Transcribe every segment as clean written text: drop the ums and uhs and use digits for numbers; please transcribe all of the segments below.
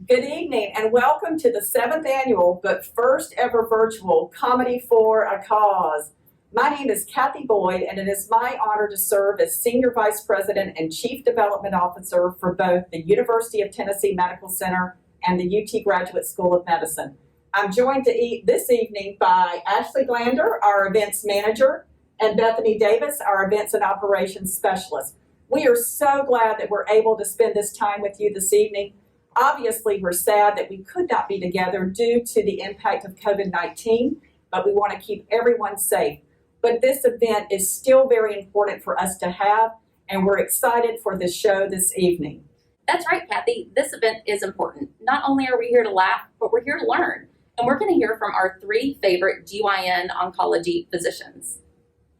Good evening and welcome to the 7th annual but first ever virtual Comedy for a Cause. My name is Kathy Boyd and it is my honor to serve as Senior Vice President and Chief Development Officer for both the University of Tennessee Medical Center and the UT Graduate School of Medicine. I'm joined this evening by Ashley Glander, our Events Manager, and Bethany Davis, our Events and Operations Specialist. We are so glad that we're able to spend this time with you this evening. Obviously, we're sad that we could not be together due to the impact of COVID-19, but we want to keep everyone safe. But this event is still very important for us to have, and we're excited for this show this evening. That's right, Kathy. This event is important. Not only are we here to laugh, but we're here to learn. And we're going to hear from our 3 favorite GYN oncology physicians.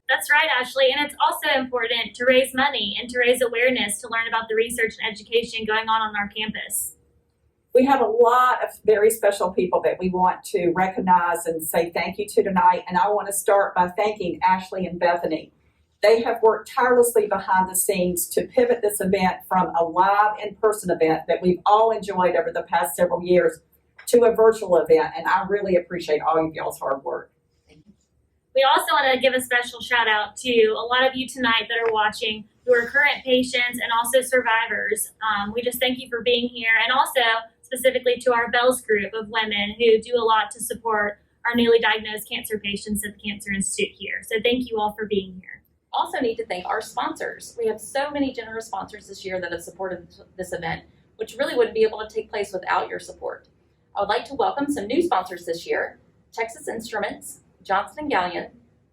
That's right, Ashley, and it's also important to raise money and to raise awareness to learn about the research and education going on our campus. We have a lot of very special people that we want to recognize and say thank you to tonight, and I want to start by thanking Ashley and Bethany. They have worked tirelessly behind the scenes to pivot this event from a live in-person event that we've all enjoyed over the past several years to a virtual event, and I really appreciate all of y'all's hard work. We also want to give a special shout out to a lot of you tonight that are watching who are current patients and also survivors. We just thank you for being here, and also specifically to our Bells group of women who do a lot to support our newly diagnosed cancer patients at the Cancer Institute here. So thank you all for being here. Also need to thank our sponsors. We have so many generous sponsors this year that have supported this event, which really wouldn't be able to take place without your support. I would like to welcome some new sponsors this year: Texas Instruments, Johnson & Gallion,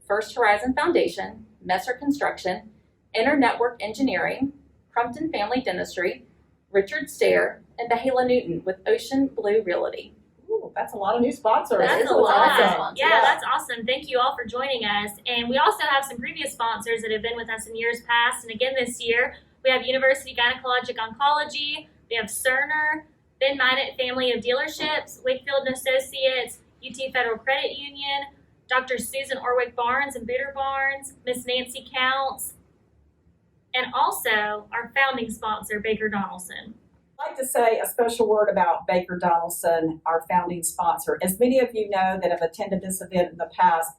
First Horizon Foundation, Messer Construction, Internetwork Engineering, Crumpton Family Dentistry, Richard Stair, and Bahela Newton with Ocean Blue Realty. Ooh, that's a lot of new sponsors. That's a lot. Awesome. Yeah, that's awesome. Thank you all for joining us. And we also have some previous sponsors that have been with us in years past. And again this year, we have University Gynecologic Oncology, we have Cerner, Ben Minot Family of Dealerships, Wakefield & Associates, UT Federal Credit Union, Dr. Susan Orwick Barnes and Booter Barnes, Miss Nancy Counts, and also our founding sponsor, Baker Donaldson. I'd like to say a special word about Baker Donaldson, our founding sponsor. As many of you know that have attended this event in the past,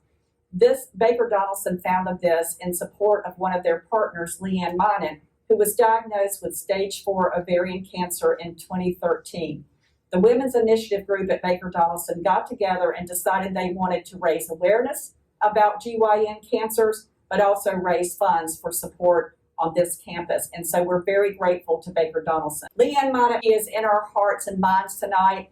this Baker Donaldson founded this in support of one of their partners, Leanne Minot, who was diagnosed with stage 4 ovarian cancer in 2013. The Women's Initiative group at Baker Donaldson got together and decided they wanted to raise awareness about GYN cancers, but also raise funds for support on this campus. And so we're very grateful to Baker Donaldson. Leanne Minot is in our hearts and minds tonight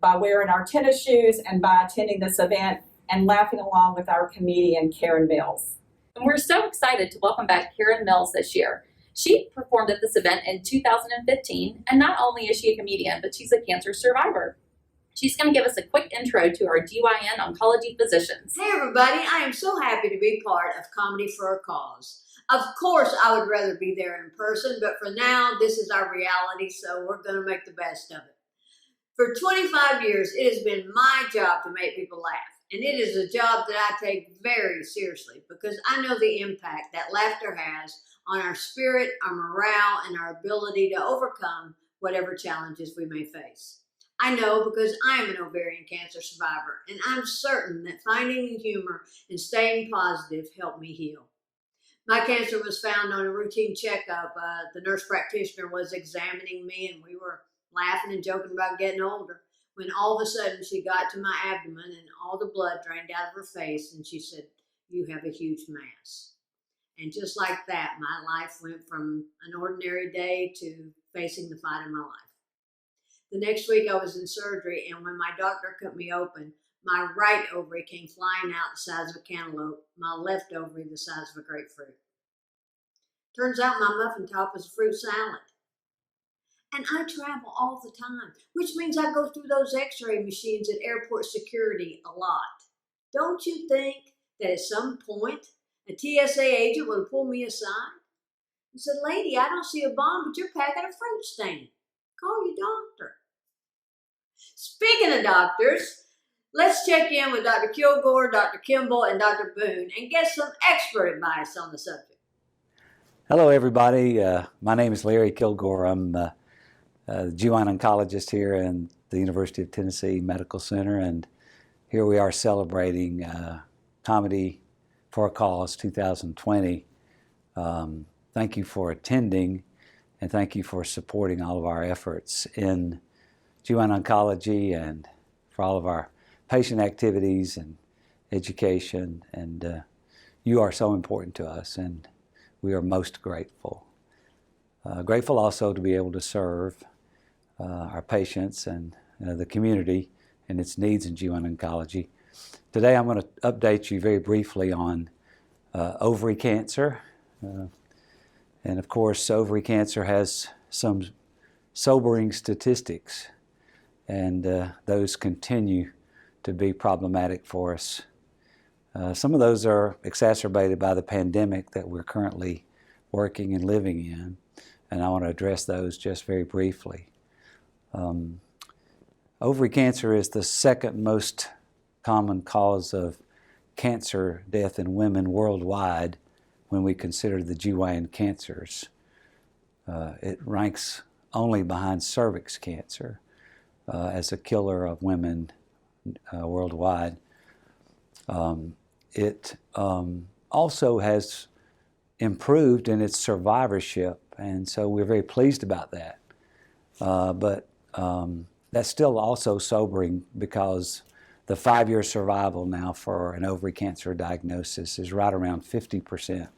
by wearing our tennis shoes and by attending this event and laughing along with our comedian, Karen Mills. And we're so excited to welcome back Karen Mills this year. She performed at this event in 2015, and not only is she a comedian, but she's a cancer survivor. She's going to give us a quick intro to our GYN oncology physicians. Hey everybody, I am so happy to be part of Comedy for a Cause. Of course, I would rather be there in person, but for now, this is our reality, so we're going to make the best of it. For 25 years, it has been my job to make people laugh, and it is a job that I take very seriously because I know the impact that laughter has on our spirit, our morale, and our ability to overcome whatever challenges we may face. I know because I am an ovarian cancer survivor, and I'm certain that finding humor and staying positive helped me heal. My cancer was found on a routine checkup. The nurse practitioner was examining me, and we were laughing and joking about getting older, when all of a sudden she got to my abdomen and all the blood drained out of her face, and she said, "You have a huge mass." And just like that, my life went from an ordinary day to facing the fight of my life. The next week I was in surgery, and when my doctor cut me open, my right ovary came flying out the size of a cantaloupe, my left ovary the size of a grapefruit. Turns out my muffin top was a fruit salad. And I travel all the time, which means I go through those x-ray machines at airport security a lot. Don't you think that at some point a TSA agent would pull me aside and said, "Lady, I don't see a bomb, but you're packing a fruit stand. Call your doctor." Speaking of doctors, let's check in with Dr. Kilgore, Dr. Kimball, and Dr. Boone and get some expert advice on the subject. Hello, everybody. My name is Larry Kilgore. I'm the GYN oncologist here in the University of Tennessee Medical Center, and here we are celebrating Comedy for a Cause 2020. Thank you for attending, and thank you for supporting all of our efforts in GYN oncology and for all of our patient activities and education. And you are so important to us, and we are most grateful. Grateful also to be able to serve our patients and the community and its needs in GYN oncology. Today I'm going to update you very briefly on ovary cancer. And of course, ovary cancer has some sobering statistics, and those continue to be problematic for us. Some of those are exacerbated by the pandemic that we're currently working and living in, and I want to address those just very briefly. Ovary cancer is the second most common cause of cancer death in women worldwide when we consider the GYN cancers. It ranks only behind cervix cancer as a killer of women worldwide. It also has improved in its survivorship, and so we're very pleased about that. But that's still also sobering because the 5-year survival now for an ovary cancer diagnosis is right around 50%,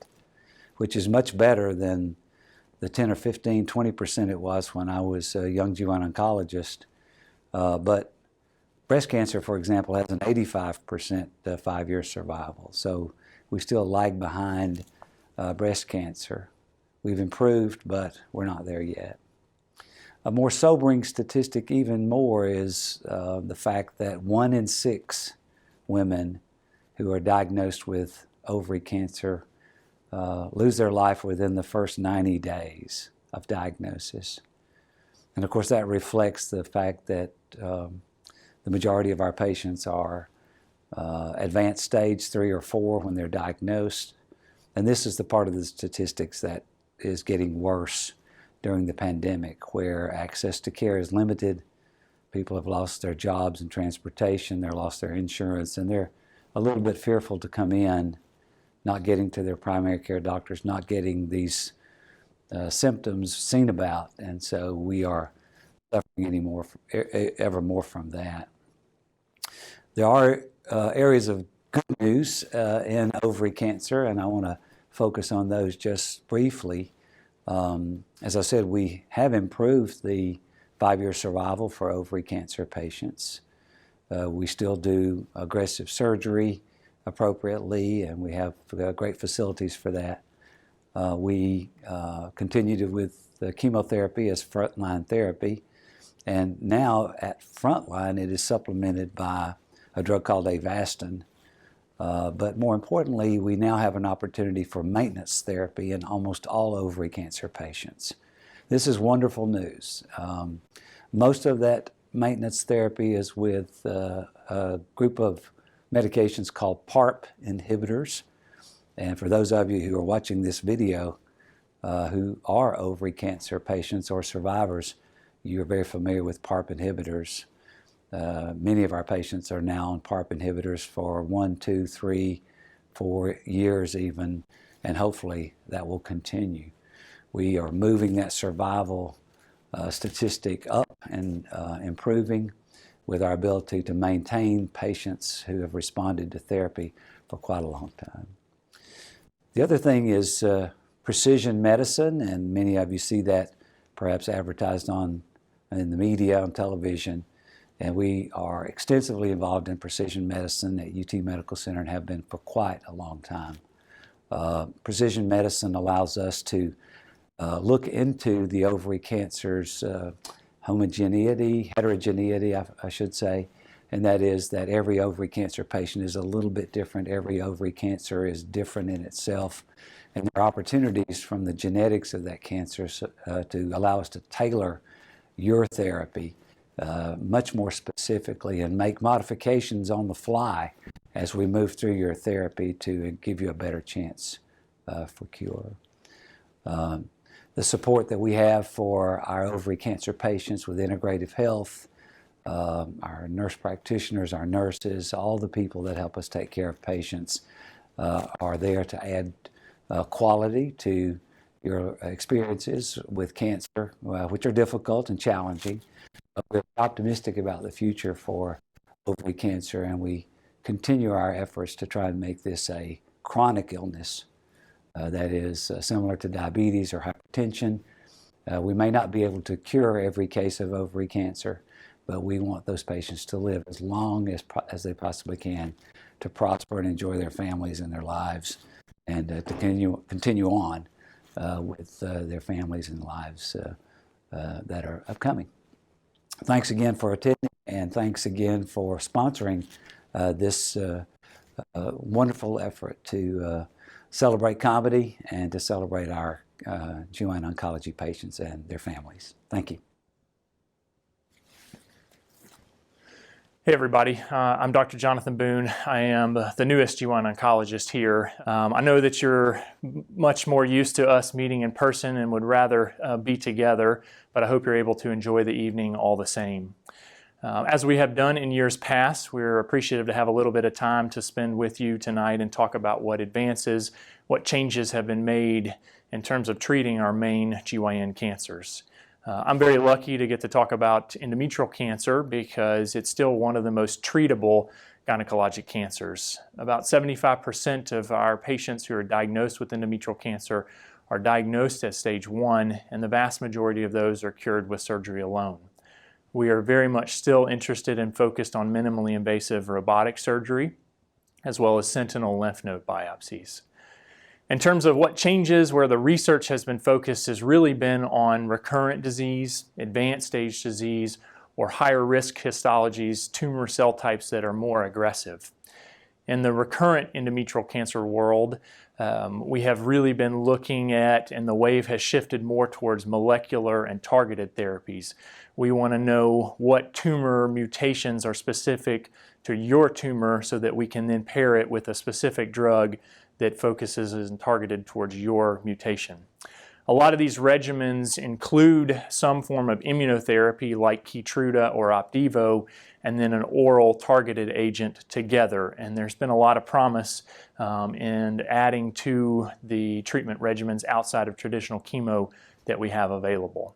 which is much better than the 10 or 15, 20% it was when I was a young GYN oncologist. But breast cancer, for example, has an 85% 5-year survival. So we still lag behind breast cancer. We've improved, but we're not there yet. A more sobering statistic even more is the fact that 1 in 6 women who are diagnosed with ovary cancer lose their life within the first 90 days of diagnosis. And of course that reflects the fact that the majority of our patients are advanced stage 3 or 4 when they're diagnosed. And this is the part of the statistics that is getting worse during the pandemic, where access to care is limited. People have lost their jobs and transportation, they've lost their insurance, and they're a little bit fearful to come in, not getting to their primary care doctors, not getting these symptoms seen about, and so we are suffering ever more from that. There are areas of good news in ovary cancer, and I want to focus on those just briefly. As I said, we have improved the 5-year survival for ovary cancer patients. We still do aggressive surgery appropriately, and we have great facilities for that. We continue with the chemotherapy as frontline therapy, and now at frontline it is supplemented by a drug called Avastin. But more importantly, we now have an opportunity for maintenance therapy in almost all ovary cancer patients. This is wonderful news. Most of that maintenance therapy is with a group of medications called PARP inhibitors. And for those of you who are watching this video who are ovary cancer patients or survivors, you're very familiar with PARP inhibitors. Many of our patients are now on PARP inhibitors for 1, 2, 3, 4 years even, and hopefully that will continue. We are moving that survival statistic up and improving with our ability to maintain patients who have responded to therapy for quite a long time. The other thing is precision medicine, and many of you see that perhaps advertised in the media, on television. And we are extensively involved in precision medicine at UT Medical Center and have been for quite a long time. Precision medicine allows us to look into the ovary cancer's heterogeneity, I should say, and that is that every ovary cancer patient is a little bit different. Every ovary cancer is different in itself, and there are opportunities from the genetics of that cancer to allow us to tailor your therapy much more specifically and make modifications on the fly as we move through your therapy to give you a better chance for cure. the support that we have for our ovary cancer patients with integrative health, our nurse practitioners, our nurses, all the people that help us take care of patients are there to add quality to your experiences with cancer, which are difficult and challenging. But we're optimistic about the future for ovary cancer, and we continue our efforts to try and make this a chronic illness that is similar to diabetes or hypertension. We may not be able to cure every case of ovary cancer, but we want those patients to live as long as they possibly can, to prosper and enjoy their families and their lives, and to continue on with their families and lives that are upcoming. Thanks again for attending, and thanks again for sponsoring this wonderful effort to celebrate comedy and to celebrate our GYN oncology patients and their families. Thank you. Hey everybody, I'm Dr. Jonathan Boone. I am the newest GYN oncologist here. I know that you're much more used to us meeting in person and would rather be together, but I hope you're able to enjoy the evening all the same. As we have done in years past, we're appreciative to have a little bit of time to spend with you tonight and talk about what advances, what changes have been made in terms of treating our main GYN cancers. I'm very lucky to get to talk about endometrial cancer because it's still one of the most treatable gynecologic cancers. About 75% of our patients who are diagnosed with endometrial cancer are diagnosed at stage 1, and the vast majority of those are cured with surgery alone. We are very much still interested and focused on minimally invasive robotic surgery, as well as sentinel lymph node biopsies. In terms of what changes, where the research has been focused has really been on recurrent disease, advanced stage disease, or higher risk histologies, tumor cell types that are more aggressive. In the recurrent endometrial cancer world, we have really been looking at, and the wave has shifted more towards molecular and targeted therapies. We want to know what tumor mutations are specific to your tumor so that we can then pair it with a specific drug that focuses and targeted towards your mutation. A lot of these regimens include some form of immunotherapy like Keytruda or Opdivo, and then an oral targeted agent together. And there's been a lot of promise in adding to the treatment regimens outside of traditional chemo that we have available.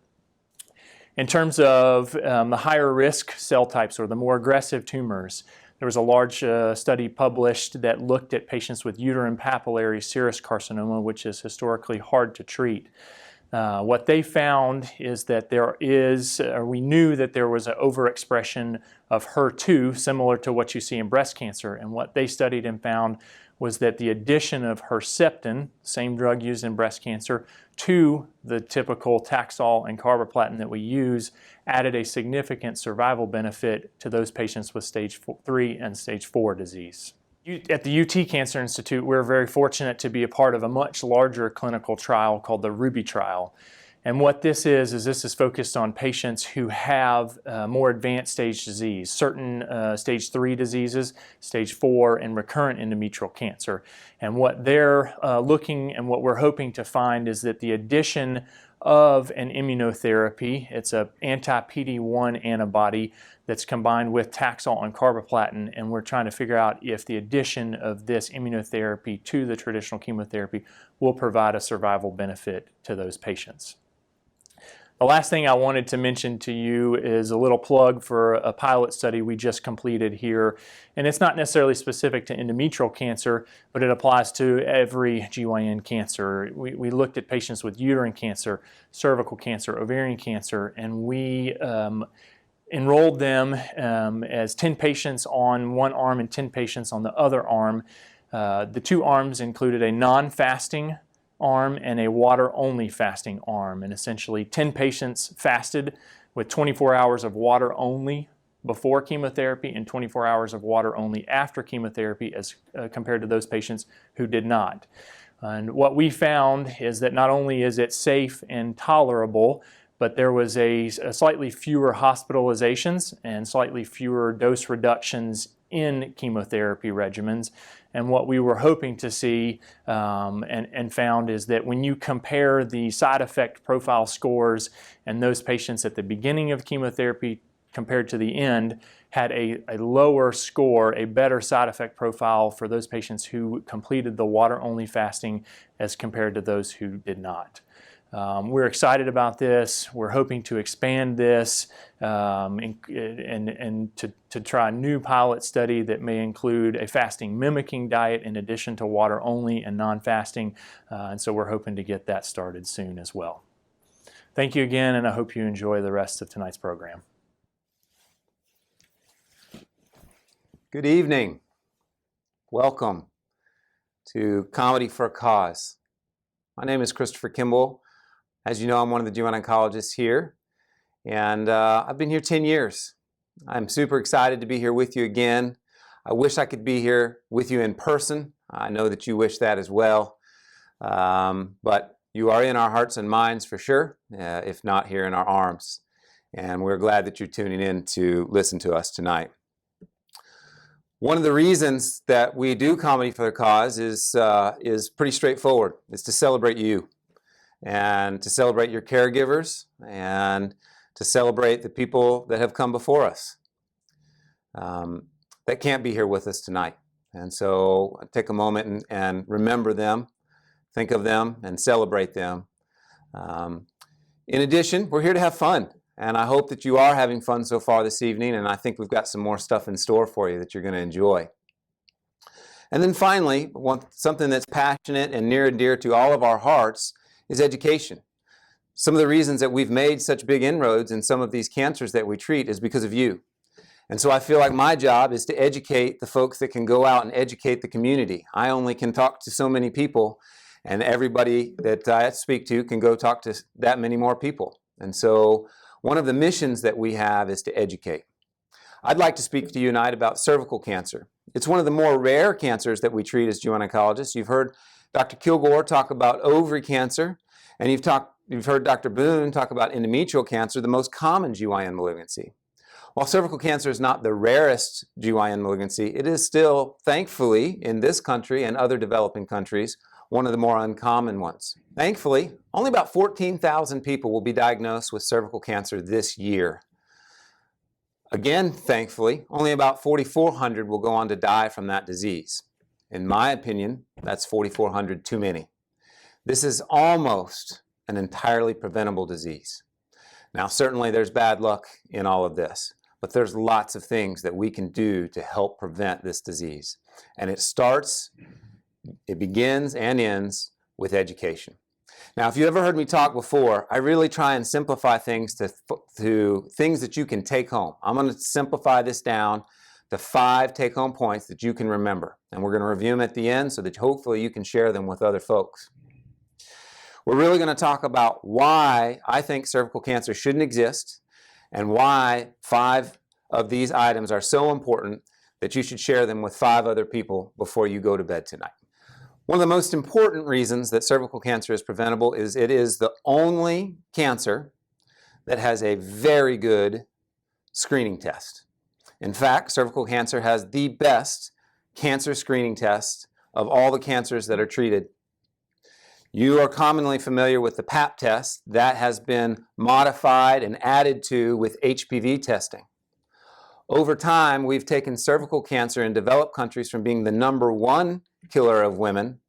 In terms of the higher risk cell types or the more aggressive tumors, there was a large study published that looked at patients with uterine papillary serous carcinoma, which is historically hard to treat. What they found is that we knew that there was an overexpression of HER2, similar to what you see in breast cancer. And what they studied and found was that the addition of Herceptin, same drug used in breast cancer, to the typical Taxol and carboplatin that we use, added a significant survival benefit to those patients with stage 3 and stage 4 disease. At the UT Cancer Institute, we're very fortunate to be a part of a much larger clinical trial called the Ruby trial. And what this is focused on patients who have more advanced stage disease, certain stage 3 diseases, stage 4, and recurrent endometrial cancer. And what they're looking and what we're hoping to find is that the addition of an immunotherapy, it's an anti-PD-1 antibody that's combined with Taxol and carboplatin, and we're trying to figure out if the addition of this immunotherapy to the traditional chemotherapy will provide a survival benefit to those patients. The last thing I wanted to mention to you is a little plug for a pilot study we just completed here. And it's not necessarily specific to endometrial cancer, but it applies to every GYN cancer. We looked at patients with uterine cancer, cervical cancer, ovarian cancer, and we enrolled them as 10 patients on one arm and 10 patients on the other arm. The two arms included a non-fasting arm and a water-only fasting arm, and essentially 10 patients fasted with 24 hours of water only before chemotherapy and 24 hours of water only after chemotherapy as compared to those patients who did not. And what we found is that not only is it safe and tolerable, but there was a slightly fewer hospitalizations and slightly fewer dose reductions in chemotherapy regimens. And what we were hoping to see and found is that when you compare the side effect profile scores and those patients at the beginning of chemotherapy compared to the end, had a lower score, a better side effect profile for those patients who completed the water-only fasting as compared to those who did not. We're excited about this. We're hoping to expand this and to try a new pilot study that may include a fasting mimicking diet in addition to water only and non-fasting. And so we're hoping to get that started soon as well. Thank you again, and I hope you enjoy the rest of tonight's program. Good evening. Welcome to Comedy for a Cause. My name is Christopher Kimball. As you know, I'm one of the GYN oncologists here, and I've been here 10 years. I'm super excited to be here with you again. I wish I could be here with you in person. I know that you wish that as well, but you are in our hearts and minds for sure, if not here in our arms. And we're glad that you're tuning in to listen to us tonight. One of the reasons that we do Comedy for the Cause is pretty straightforward. It's to celebrate you and to celebrate your caregivers and to celebrate the people that have come before us that can't be here with us tonight. And so take a moment and remember them, think of them, and celebrate them. In addition, we're here to have fun. And I hope that you are having fun so far this evening, and I think we've got some more stuff in store for you that you're going to enjoy. And then finally, something that's passionate and near and dear to all of our hearts is education. Some of the reasons that we've made such big inroads in some of these cancers that we treat is because of you. And so I feel like my job is to educate the folks that can go out and educate the community. I only can talk to so many people, and everybody that I speak to can go talk to that many more people. And so one of the missions that we have is to educate. I'd like to speak to you tonight about cervical cancer. It's one of the more rare cancers that we treat as GYN oncologists. You've heard Dr. Kilgore talk about ovary cancer, and you've heard Dr. Boone talk about endometrial cancer, the most common GYN malignancy. While cervical cancer is not the rarest GYN malignancy, it is still, thankfully, in this country and other developing countries, one of the more uncommon ones. Thankfully, only about 14,000 people will be diagnosed with cervical cancer this year. Again, thankfully, only about 4,400 will go on to die from that disease. In my opinion, that's 4,400 too many. This is almost an entirely preventable disease. Now, certainly there's bad luck in all of this, but there's lots of things that we can do to help prevent this disease. And it begins and ends with education. Now, if you ever heard me talk before, I really try and simplify things to things that you can take home. I'm going to simplify this down to 5 take-home points that you can remember. And we're going to review them at the end so that hopefully you can share them with other folks. We're really going to talk about why I think cervical cancer shouldn't exist and why 5 of these items are so important that you should share them with 5 other people before you go to bed tonight. One of the most important reasons that cervical cancer is preventable is it is the only cancer that has a very good screening test. In fact, cervical cancer has the best cancer screening test of all the cancers that are treated. You are commonly familiar with the Pap test. That has been modified and added to with HPV testing. Over time, we've taken cervical cancer in developed countries from being the #1 killer of women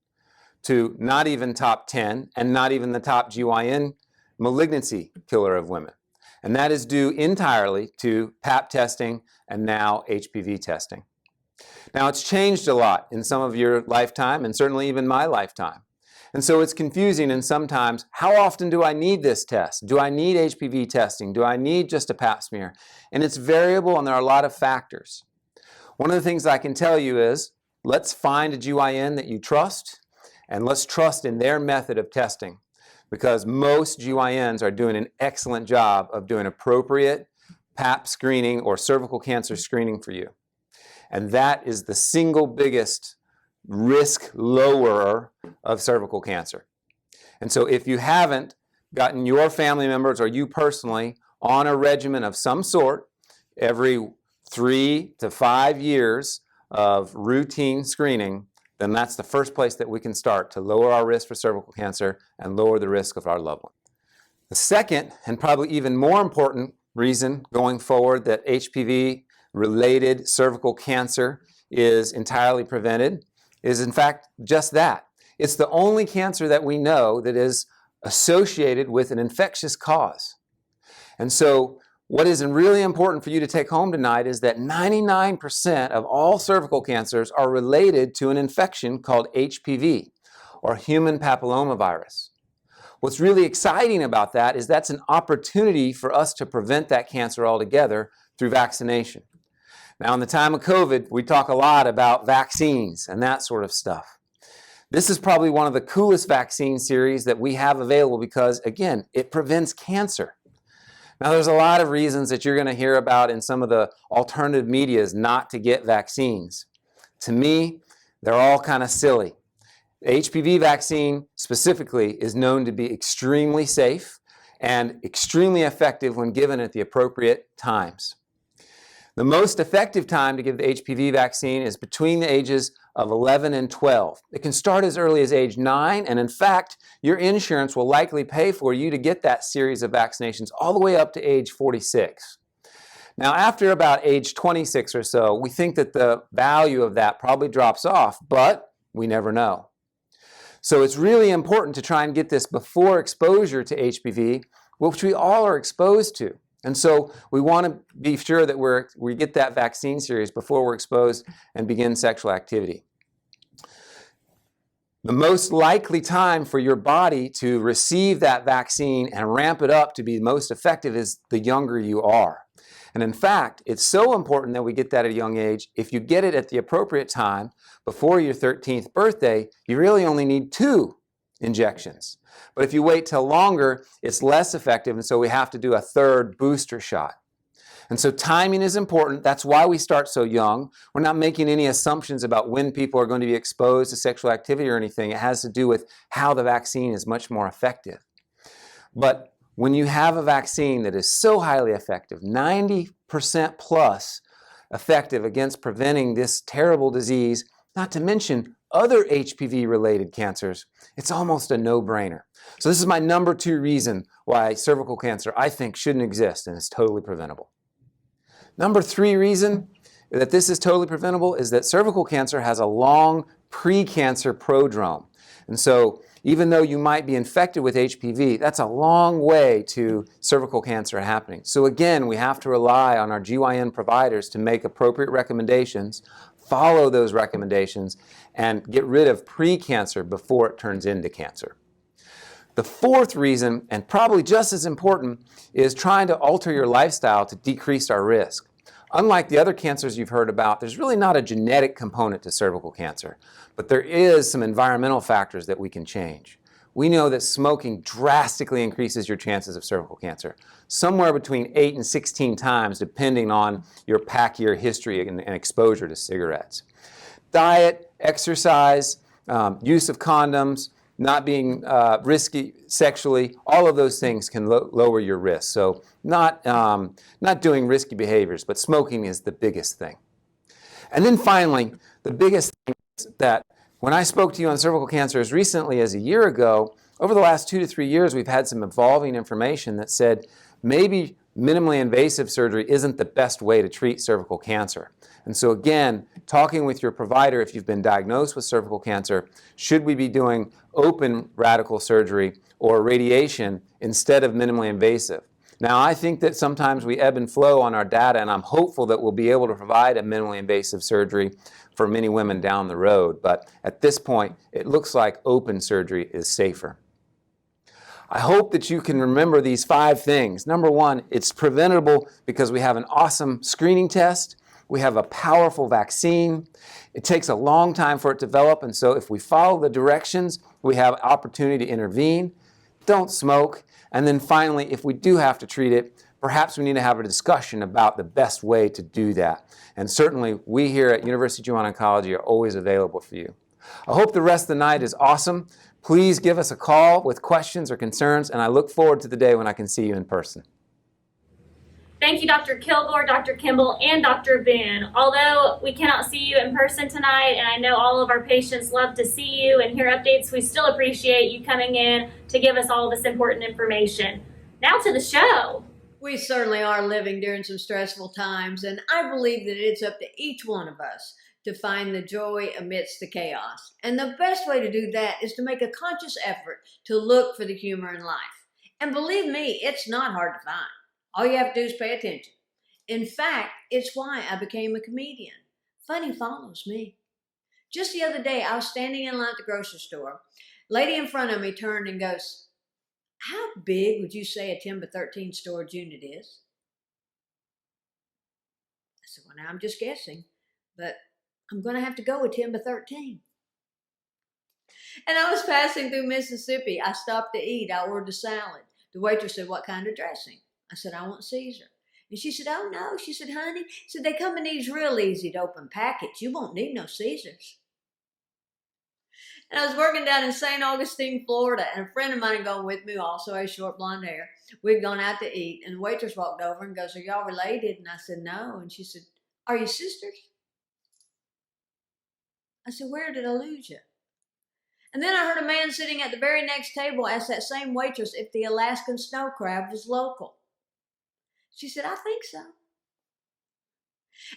to not even top 10 and not even the top GYN malignancy killer of women. And that is due entirely to Pap testing and now HPV testing. Now, it's changed a lot in some of your lifetime and certainly even my lifetime. And so it's confusing, and sometimes, how often do I need this test? Do I need HPV testing? Do I need just a Pap smear? And it's variable, and there are a lot of factors. One of the things I can tell you is, let's find a GYN that you trust, and let's trust in their method of testing, because most GYNs are doing an excellent job of doing appropriate Pap screening or cervical cancer screening for you. And that is the single biggest risk lowerer of cervical cancer. And so if you haven't gotten your family members or you personally on a regimen of some sort every 3 to 5 years of routine screening, then that's the first place that we can start to lower our risk for cervical cancer and lower the risk of our loved one. The second, and probably even more important reason going forward that HPV-related cervical cancer is entirely prevented is in fact just that. It's the only cancer that we know that is associated with an infectious cause. And so what is really important for you to take home tonight is that 99% of all cervical cancers are related to an infection called HPV, or human papillomavirus. What's really exciting about that is that's an opportunity for us to prevent that cancer altogether through vaccination. Now, in the time of COVID, we talk a lot about vaccines and that sort of stuff. This is probably one of the coolest vaccine series that we have available because, again, it prevents cancer. Now, there's a lot of reasons that you're going to hear about in some of the alternative medias not to get vaccines. To me, they're all kind of silly. The HPV vaccine specifically is known to be extremely safe and extremely effective when given at the appropriate times. The most effective time to give the HPV vaccine is between the ages of 11 and 12. It can start as early as age 9, and in fact, your insurance will likely pay for you to get that series of vaccinations all the way up to age 46. Now, after about age 26 or so, we think that the value of that probably drops off, but we never know. So it's really important to try and get this before exposure to HPV, which we all are exposed to. And so we want to be sure that we get that vaccine series before we're exposed and begin sexual activity. The most likely time for your body to receive that vaccine and ramp it up to be most effective is the younger you are. And in fact, it's so important that we get that at a young age. If you get it at the appropriate time, before your 13th birthday, you really only need 2 injections. But if you wait till longer, it's less effective, and so we have to do a 3rd booster shot. And so timing is important. That's why we start so young. We're not making any assumptions about when people are going to be exposed to sexual activity or anything. It has to do with how the vaccine is much more effective. But when you have a vaccine that is so highly effective, 90% plus effective against preventing this terrible disease, not to mention other HPV-related cancers, it's almost a no-brainer. So this is my number 2 reason why cervical cancer, I think, shouldn't exist and is totally preventable. Number 3 reason that this is totally preventable is that cervical cancer has a long pre-cancer prodrome. And so even though you might be infected with HPV, that's a long way to cervical cancer happening. So again, we have to rely on our GYN providers to make appropriate recommendations, follow those recommendations, and get rid of pre-cancer before it turns into cancer. The 4th reason, and probably just as important, is trying to alter your lifestyle to decrease our risk. Unlike the other cancers you've heard about, there's really not a genetic component to cervical cancer, but there is some environmental factors that we can change. We know that smoking drastically increases your chances of cervical cancer, somewhere between 8 and 16 times, depending on your pack year history and exposure to cigarettes. Diet, exercise, use of condoms, not being risky sexually, all of those things can lower your risk. So not doing risky behaviors, but smoking is the biggest thing. And then finally, the biggest thing is that when I spoke to you on cervical cancer as recently as a year ago, over the last 2 to 3 years, we've had some evolving information that said maybe minimally invasive surgery isn't the best way to treat cervical cancer. And so again, talking with your provider if you've been diagnosed with cervical cancer, should we be doing open radical surgery or radiation instead of minimally invasive? Now, I think that sometimes we ebb and flow on our data, and I'm hopeful that we'll be able to provide a minimally invasive surgery for many women down the road. But at this point, it looks like open surgery is safer. I hope that you can remember these 5 things. Number 1, it's preventable because we have an awesome screening test. We have a powerful vaccine. It takes a long time for it to develop, and so if we follow the directions, we have opportunity to intervene. Don't smoke. And then finally, if we do have to treat it, perhaps we need to have a discussion about the best way to do that. And certainly, we here at University of GYN Oncology are always available for you. I hope the rest of the night is awesome. Please give us a call with questions or concerns, and I look forward to the day when I can see you in person. Thank you, Dr. Kilgore, Dr. Kimball, and Dr. Boone. Although we cannot see you in person tonight, and I know all of our patients love to see you and hear updates, we still appreciate you coming in to give us all this important information. Now to the show. We certainly are living during some stressful times, and I believe that it's up to each one of us to find the joy amidst the chaos. And the best way to do that is to make a conscious effort to look for the humor in life. And believe me, it's not hard to find. All you have to do is pay attention. In fact, it's why I became a comedian. Funny follows me. Just the other day, I was standing in line at the grocery store. Lady in front of me turned and goes, "How big would you say a 10 by 13 storage unit is?" I said, "Well, now I'm just guessing, but I'm going to have to go with 10 by 13. And I was passing through Mississippi. I stopped to eat. I ordered a salad. The waitress said, "What kind of dressing?" I said, "I want Caesar." And she said, "Oh, no." She said, "Honey," said, "they come in these real easy to open packets. You won't need no Caesars." And I was working down in St. Augustine, Florida, and a friend of mine had gone with me, also had short blonde hair. We'd gone out to eat, and the waitress walked over and goes, "Are y'all related?" And I said, "No." And she said, "Are you sisters?" I said, "Where did I lose you?" And then I heard a man sitting at the very next table ask that same waitress if the Alaskan snow crab was local. She said, "I think so."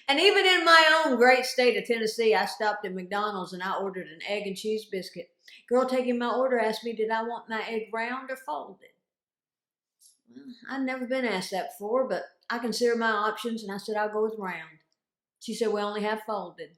And even in my own great state of Tennessee, I stopped at McDonald's and I ordered an egg and cheese biscuit. Girl taking my order asked me, did I want my egg round or folded? Well, I'd never been asked that before, but I considered my options and I said, "I'll go with round." She said, "We only have folded."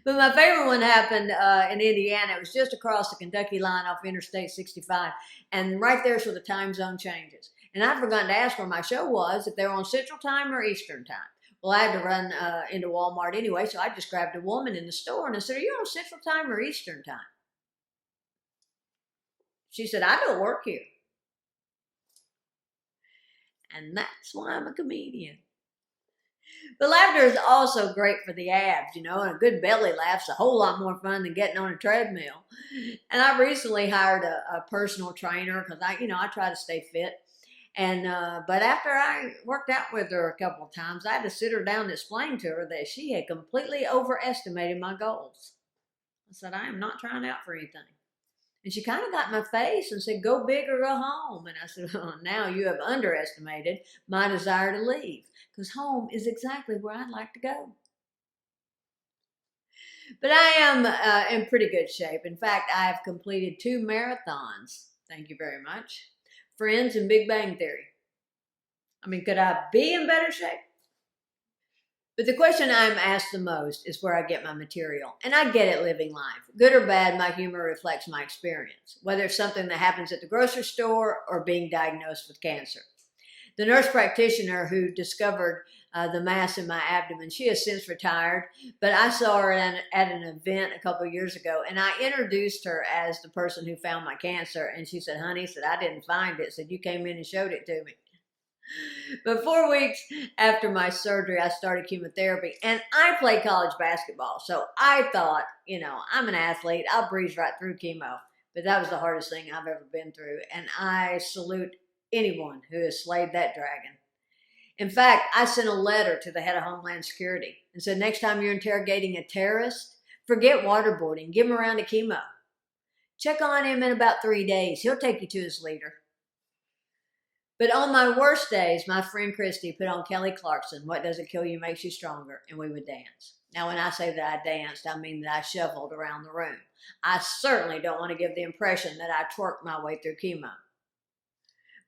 But my favorite one happened in Indiana. It was just across the Kentucky line off Interstate 65. And right there's where the time zone changes. And I'd forgotten to ask where my show was, if they were on Central Time or Eastern Time. Well, I had to run into Walmart anyway, so I just grabbed a woman in the store and I said, "Are you on Central Time or Eastern Time?" She said, "I don't work here." And that's why I'm a comedian. But laughter is also great for the abs, and a good belly laugh's a whole lot more fun than getting on a treadmill. And I recently hired a personal trainer because I try to stay fit. And but after I worked out with her a couple of times, I had to sit her down and explain to her that she had completely overestimated my goals. I said, "I am not trying out for anything." And she kind of got in my face and said, "Go big or go home." And I said, "Well, now you have underestimated my desire to leave, because home is exactly where I'd like to go." But I am in pretty good shape. In fact, I have completed 2 marathons. Thank you very much. Friends and Big Bang Theory. I mean, could I be in better shape? But the question I'm asked the most is where I get my material. And I get it living life. Good or bad, my humor reflects my experience, whether it's something that happens at the grocery store or being diagnosed with cancer. The nurse practitioner who discovered the mass in my abdomen, she has since retired, but I saw her at an event a couple of years ago, and I introduced her as the person who found my cancer, and she said, "Honey," said, "I didn't find it," said, "You came in and showed it to me." But 4 weeks after my surgery, I started chemotherapy, and I played college basketball. So I thought, I'm an athlete. I'll breeze right through chemo. But that was the hardest thing I've ever been through. And I salute anyone who has slayed that dragon. In fact, I sent a letter to the head of Homeland Security and said, next time you're interrogating a terrorist, forget waterboarding. Give him a round of chemo. Check on him in about 3 days. He'll take you to his leader. But on my worst days, my friend Christy put on Kelly Clarkson, "What Doesn't Kill You Makes You Stronger," and we would dance. Now, when I say that I danced, I mean that I shuffled around the room. I certainly don't want to give the impression that I twerked my way through chemo,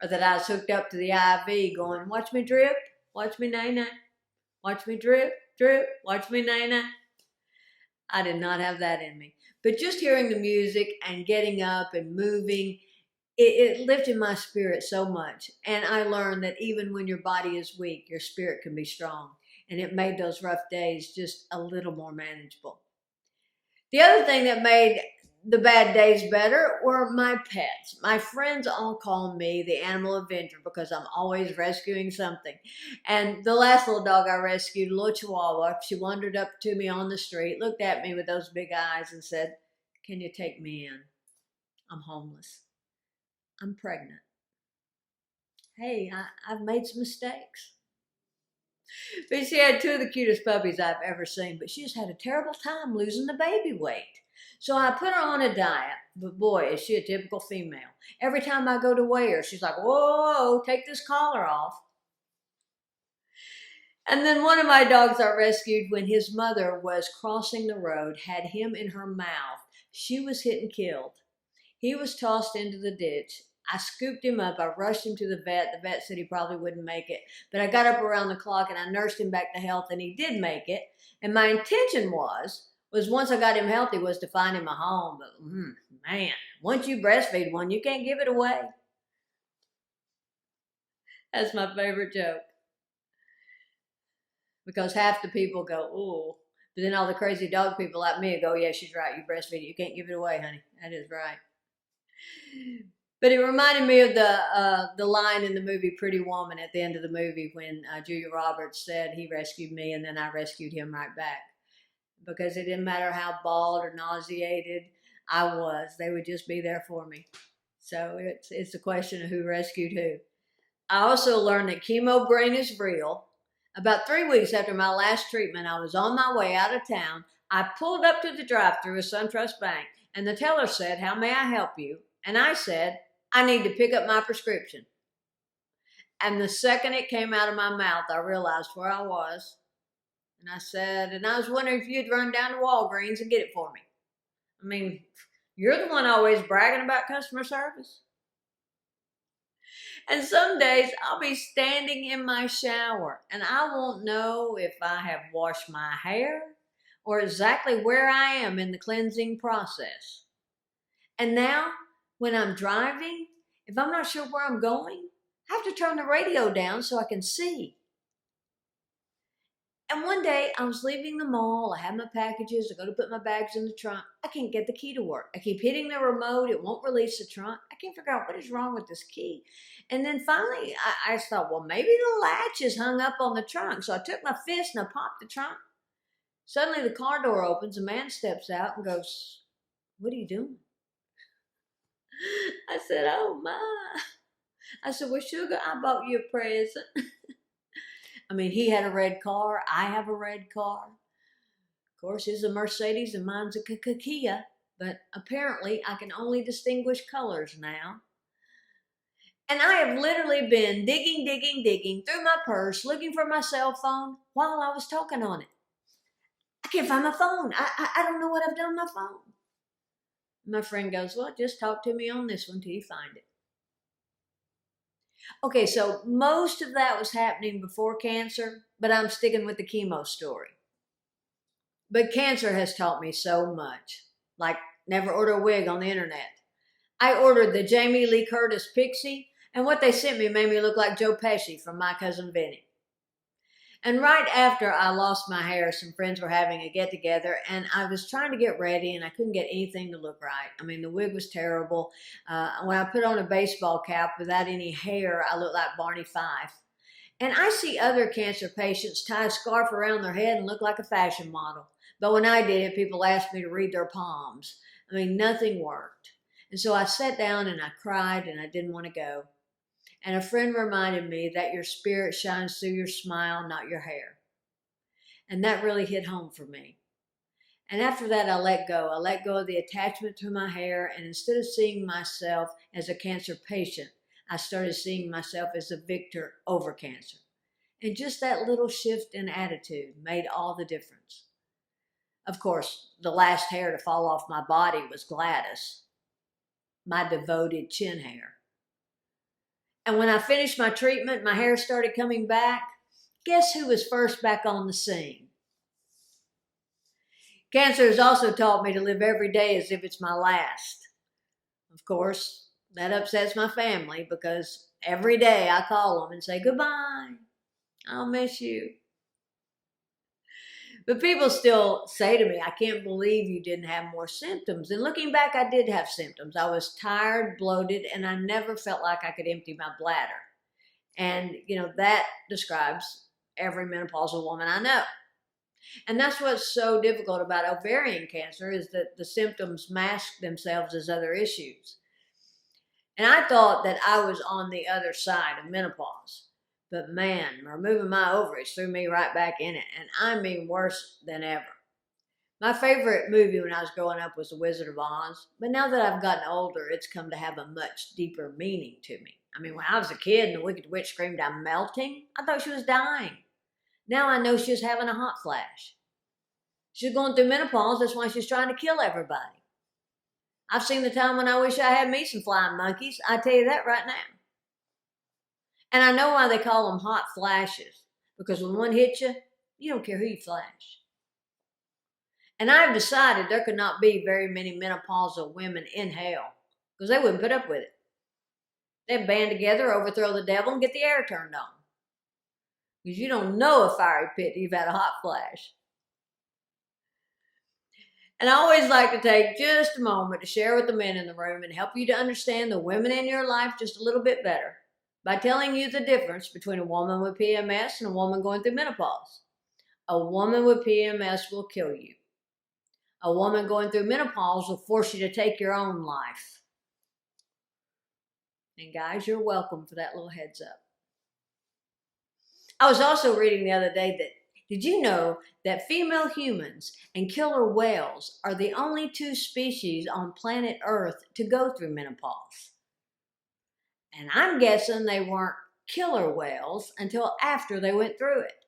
or that I was hooked up to the IV going, "Watch me drip, watch me nay-nay, watch me drip, drip, watch me nay-nay." I did not have that in me. But just hearing the music and getting up and moving, it lifted my spirit so much. And I learned that even when your body is weak, your spirit can be strong. And it made those rough days just a little more manageable. The other thing that made the bad days better were my pets. My friends all call me the Animal Avenger because I'm always rescuing something. And the last little dog I rescued, a little Chihuahua, she wandered up to me on the street, looked at me with those big eyes and said, "Can you take me in? I'm homeless." I'm pregnant. Hey, I've made some mistakes. But she had two of the cutest puppies I've ever seen, but she just had a terrible time losing the baby weight. So I put her on a diet, but boy, is she a typical female. Every time I go to weigh her, she's like, whoa, take this collar off. And then one of my dogs I rescued when his mother was crossing the road had him in her mouth. She was hit and killed. He was tossed into the ditch. I scooped him up. I rushed him to the vet. The vet said he probably wouldn't make it. But I got up around the clock and I nursed him back to health, and he did make it. And my intention was once I got him healthy was to find him a home. But man, once you breastfeed one, you can't give it away. That's my favorite joke. Because half the people go, ooh. But then all the crazy dog people like me go, yeah, she's right. You breastfeed it. You can't give it away, honey. That is right. But it reminded me of the line in the movie Pretty Woman at the end of the movie when Julia Roberts said he rescued me and then I rescued him right back. Because it didn't matter how bald or nauseated I was. They would just be there for me. So it's a question of who rescued who. I also learned that chemo brain is real. About 3 weeks after my last treatment, I was on my way out of town. I pulled up to the drive-thru of SunTrust Bank, and the teller said, "How may I help you?" And I said, "I need to pick up my prescription." And the second it came out of my mouth, I realized where I was. And I said, "And I was wondering if you'd run down to Walgreens and get it for me." I mean, you're the one always bragging about customer service. And some days I'll be standing in my shower and I won't know if I have washed my hair or exactly where I am in the cleansing process. And now, when I'm driving, if I'm not sure where I'm going, I have to turn the radio down so I can see. And one day I was leaving the mall, I had my packages, I go to put my bags in the trunk. I can't get the key to work. I keep hitting the remote, it won't release the trunk. I can't figure out what is wrong with this key. And then finally I thought, well, maybe the latch is hung up on the trunk. So I took my fist and I popped the trunk. Suddenly the car door opens, a man steps out and goes, "What are you doing?" I said, "Oh my." I said, "Well, sugar, I bought you a present." I mean, he had a red car. I have a red car. Of course, his a Mercedes and mine's a Kia. But apparently, I can only distinguish colors now. And I have literally been digging through my purse, looking for my cell phone while I was talking on it. I can't find my phone. I don't know what I've done with my phone. My friend goes, "Well, just talk to me on this one till you find it." Okay, so most of that was happening before cancer, but I'm sticking with the chemo story. But cancer has taught me so much. Like, never order a wig on the internet. I ordered the Jamie Lee Curtis Pixie, and what they sent me made me look like Joe Pesci from My Cousin Vinny. And right after I lost my hair, some friends were having a get-together, and I was trying to get ready, and I couldn't get anything to look right. I mean, the wig was terrible. When I put on a baseball cap without any hair, I looked like Barney Fife. And I see other cancer patients tie a scarf around their head and look like a fashion model. But when I did it, people asked me to read their palms. I mean, nothing worked. And so I sat down and I cried and I didn't want to go. And a friend reminded me that your spirit shines through your smile, not your hair. And that really hit home for me. And after that, I let go. I let go of the attachment to my hair, and instead of seeing myself as a cancer patient, I started seeing myself as a victor over cancer. And just that little shift in attitude made all the difference. Of course, the last hair to fall off my body was Gladys, my devoted chin hair. And when I finished my treatment, my hair started coming back. Guess who was first back on the scene? Cancer has also taught me to live every day as if it's my last. Of course, that upsets my family because every day I call them and say, "Goodbye, I'll miss you." But people still say to me, "I can't believe you didn't have more symptoms." And looking back, I did have symptoms. I was tired, bloated, and I never felt like I could empty my bladder. And, that describes every menopausal woman I know. And that's what's so difficult about ovarian cancer is that the symptoms mask themselves as other issues. And I thought that I was on the other side of menopause. But man, removing my ovaries threw me right back in it. And I mean worse than ever. My favorite movie when I was growing up was The Wizard of Oz. But now that I've gotten older, it's come to have a much deeper meaning to me. I mean, when I was a kid and the Wicked Witch screamed, "I'm melting," I thought she was dying. Now I know she was having a hot flash. She's going through menopause, that's why she's trying to kill everybody. I've seen the time when I wish I had me some flying monkeys. I tell you that right now. And I know why they call them hot flashes. Because when one hits you, you don't care who you flash. And I've decided there could not be very many menopausal women in hell. Because they wouldn't put up with it. They'd band together, overthrow the devil, and get the air turned on. Because you don't know a fiery pit till you've had a hot flash. And I always like to take just a moment to share with the men in the room and help you to understand the women in your life just a little bit better by telling you the difference between a woman with PMS and a woman going through menopause. A woman with PMS will kill you. A woman going through menopause will force you to take your own life. And guys, you're welcome for that little heads up. I was also reading the other day that, did you know that female humans and killer whales are the only two species on planet Earth to go through menopause? And I'm guessing they weren't killer whales until after they went through it.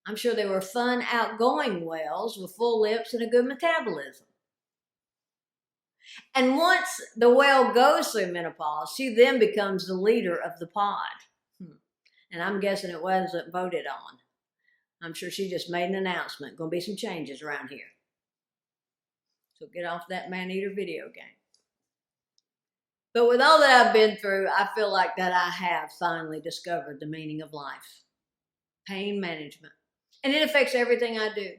I'm sure they were fun, outgoing whales with full lips and a good metabolism. And once the whale goes through menopause, she then becomes the leader of the pod. And I'm guessing it wasn't voted on. I'm sure she just made an announcement. Going to be some changes around here. So get off that man-eater video game. But with all that I've been through, I feel like that I have finally discovered the meaning of life. Pain management. And it affects everything I do.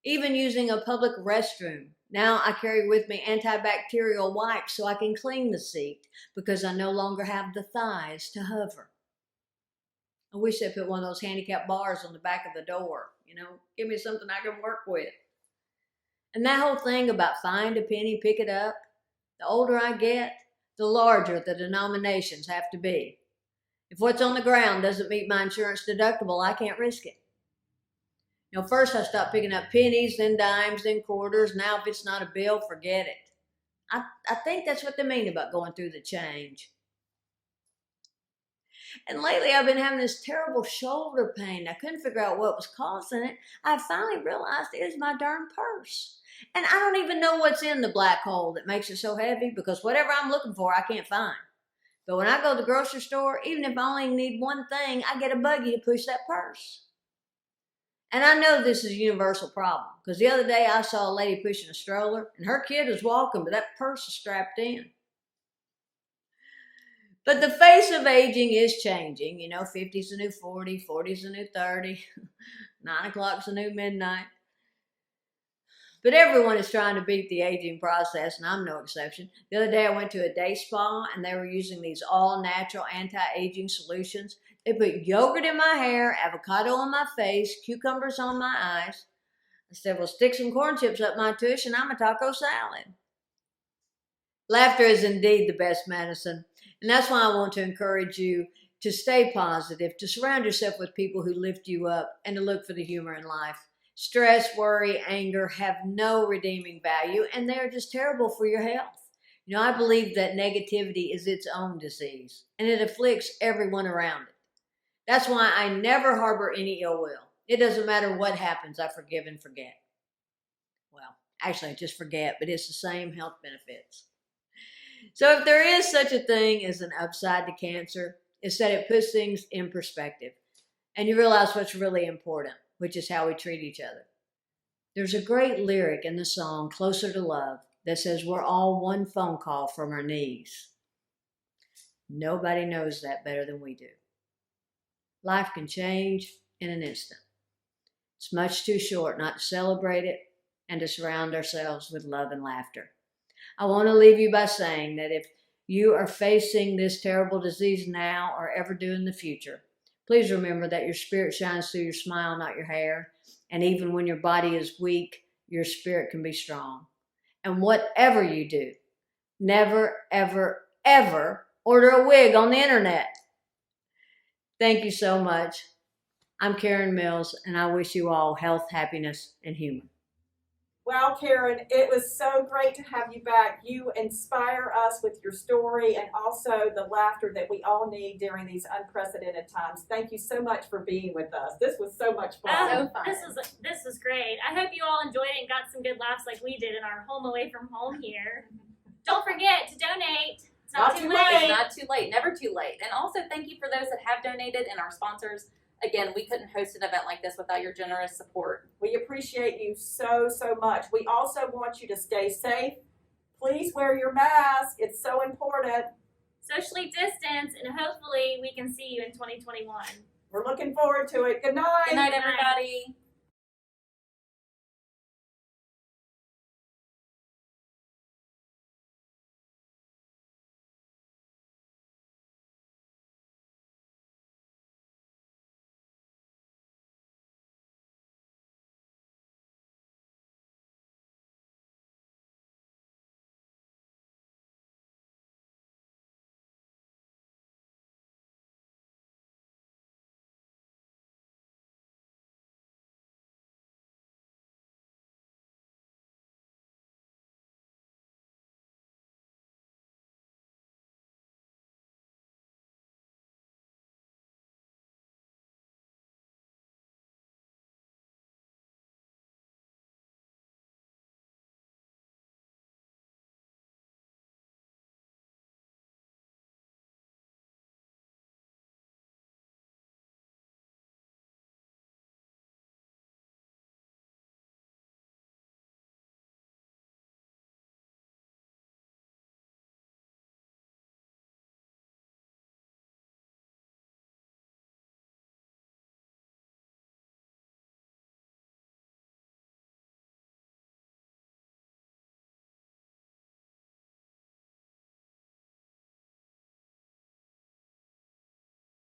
Even using a public restroom. Now I carry with me antibacterial wipes so I can clean the seat because I no longer have the thighs to hover. I wish they put one of those handicap bars on the back of the door. You know, give me something I can work with. And that whole thing about find a penny, pick it up, the older I get, the larger the denominations have to be. If what's on the ground doesn't meet my insurance deductible, I can't risk it. You know, first I stopped picking up pennies, then dimes, then quarters. Now if it's not a bill, forget it. I think that's what they mean about going through the change. And lately I've been having this terrible shoulder pain. I couldn't figure out what was causing it. I finally realized it is my darn purse. And I don't even know what's in the black hole that makes it so heavy because whatever I'm looking for, I can't find. But when I go to the grocery store, even if I only need one thing, I get a buggy to push that purse. And I know this is a universal problem because the other day I saw a lady pushing a stroller and her kid was walking, but that purse is strapped in. But the face of aging is changing. You know, 50's the new 40, 40's the new 30, 9 o'clock's the new midnight. But everyone is trying to beat the aging process, and I'm no exception. The other day I went to a day spa, and they were using these all-natural anti-aging solutions. They put yogurt in my hair, avocado on my face, cucumbers on my eyes. I said, well, stick some corn chips up my tush, and I'm a taco salad. Laughter is indeed the best medicine. And that's why I want to encourage you to stay positive, to surround yourself with people who lift you up, and to look for the humor in life. Stress, worry, anger have no redeeming value, and they're just terrible for your health. You know, I believe that negativity is its own disease, and it afflicts everyone around it. That's why I never harbor any ill will. It doesn't matter what happens, I forgive and forget. Well, actually, I just forget, but it's the same health benefits. So if there is such a thing as an upside to cancer, it's that it puts things in perspective. And you realize what's really important, which is how we treat each other. There's a great lyric in the song, Closer to Love, that says we're all one phone call from our knees. Nobody knows that better than we do. Life can change in an instant. It's much too short not to celebrate it and to surround ourselves with love and laughter. I want to leave you by saying that if you are facing this terrible disease now or ever do in the future, please remember that your spirit shines through your smile, not your hair. And even when your body is weak, your spirit can be strong. And whatever you do, never, ever, ever order a wig on the internet. Thank you so much. I'm Karen Mills, and I wish you all health, happiness, and humor. Well, Karen, it was so great to have you back. You inspire us with your story and also the laughter that we all need during these unprecedented times. Thank you so much for being with us. This was so much fun. So fun. This was great. I hope you all enjoyed it and got some good laughs like we did in our home away from home here. Don't forget to donate. It's not too It's late. not too late, never too late. And also thank you for those that have donated and our sponsors. Again, we couldn't host an event like this without your generous support. We appreciate you so, so much. We also want you to stay safe. Please wear your mask. It's so important. Socially distance, and hopefully we can see you in 2021. We're looking forward to it. Good night. Good night, everybody.